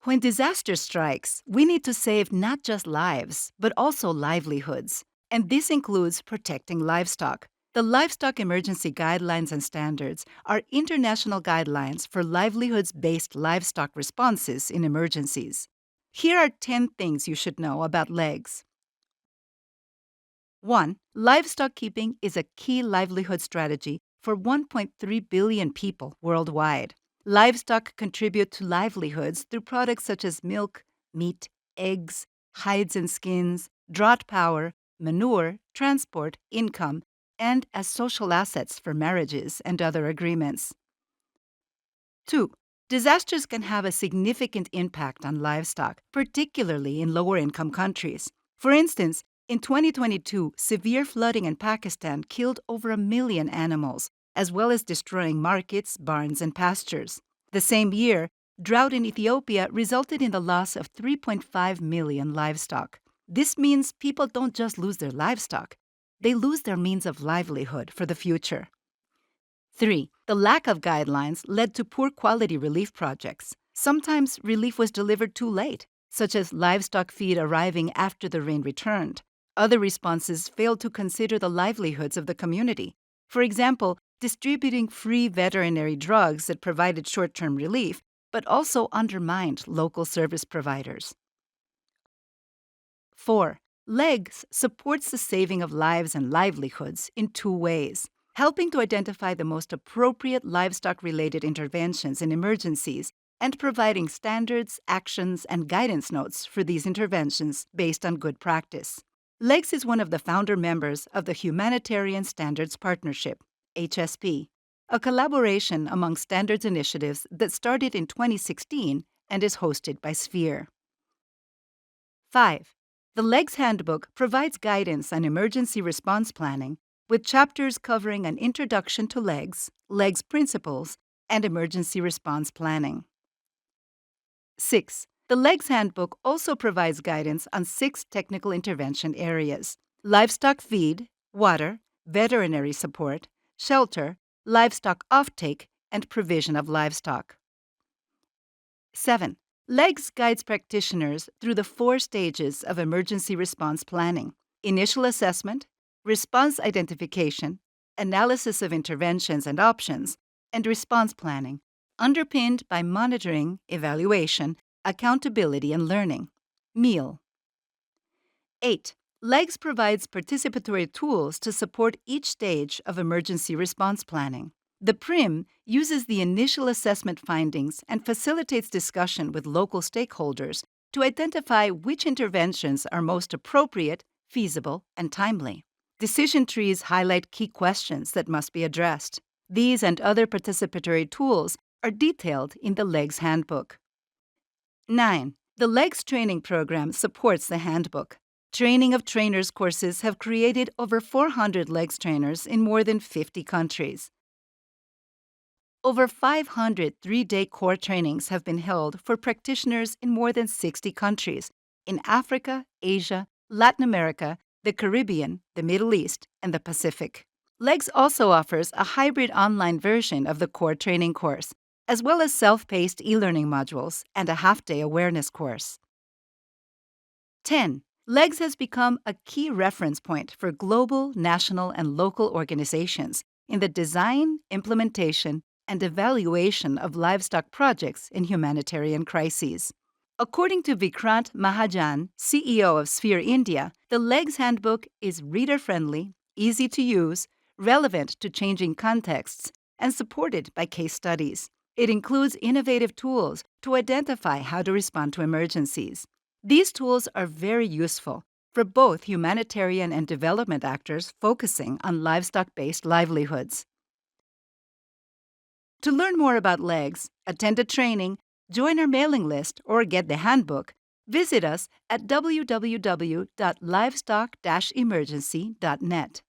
When disaster strikes, we need to save not just lives, but also livelihoods. And this includes protecting livestock. The Livestock Emergency Guidelines and Standards are international guidelines for livelihoods-based livestock responses in emergencies. Here are 10 things you should know about legs. 1. Livestock keeping is a key livelihood strategy for 1.3 billion people worldwide. Livestock contribute to livelihoods through products such as milk, meat, eggs, hides and skins, draught power, manure, transport, income, and as social assets for marriages and other agreements. 2. Disasters can have a significant impact on livestock, particularly in lower-income countries. For instance, in 2022, severe flooding in Pakistan killed over 1 million animals, as well as destroying markets, barns, and pastures. The same year, drought in Ethiopia resulted in the loss of 3.5 million livestock. This means people don't just lose their livestock, they lose their means of livelihood for the future. 3. The lack of guidelines led to poor quality relief projects. Sometimes relief was delivered too late, such as livestock feed arriving after the rain returned. Other responses failed to consider the livelihoods of the community. For example, distributing free veterinary drugs that provided short-term relief, but also undermined local service providers. 4. LEGS supports the saving of lives and livelihoods in 2 ways. Helping to identify the most appropriate livestock-related interventions in emergencies, and providing standards, actions, and guidance notes for these interventions based on good practice. LEGS is one of the founder members of the Humanitarian Standards Partnership, HSP, a collaboration among standards initiatives that started in 2016 and is hosted by Sphere. 5. The LEGS Handbook provides guidance on emergency response planning, with chapters covering an introduction to LEGS, LEGS principles, and emergency response planning. 6. The LEGS Handbook also provides guidance on 6 technical intervention areas: livestock feed, water, veterinary support, shelter, livestock offtake, and provision of livestock. 7. LEGS guides practitioners through the 4 stages of emergency response planning: initial assessment, response identification, analysis of interventions and options, and response planning, underpinned by monitoring, evaluation, accountability, and learning. Meal. 8. LEGS provides participatory tools to support each stage of emergency response planning. The PRIM uses the initial assessment findings and facilitates discussion with local stakeholders to identify which interventions are most appropriate, feasible, and timely. Decision trees highlight key questions that must be addressed. These and other participatory tools are detailed in the LEGS Handbook. 9. The LEGS training program supports the handbook. Training of trainers courses have created over 400 LEGS trainers in more than 50 countries. Over 500 3-day core trainings have been held for practitioners in more than 60 countries in Africa, Asia, Latin America, the Caribbean, the Middle East, and the Pacific. LEGS also offers a hybrid online version of the core training course, as well as self-paced e-learning modules and a half-day awareness course. 10. LEGS has become a key reference point for global, national, and local organizations in the design, implementation, and evaluation of livestock projects in humanitarian crises. According to Vikrant Mahajan, CEO of Sphere India, the LEGS Handbook is reader-friendly, easy to use, relevant to changing contexts, and supported by case studies. It includes innovative tools to identify how to respond to emergencies. These tools are very useful for both humanitarian and development actors focusing on livestock-based livelihoods. To learn more about LEGS, attend a training, join our mailing list, or get the handbook, visit us at www.livestock-emergency.net.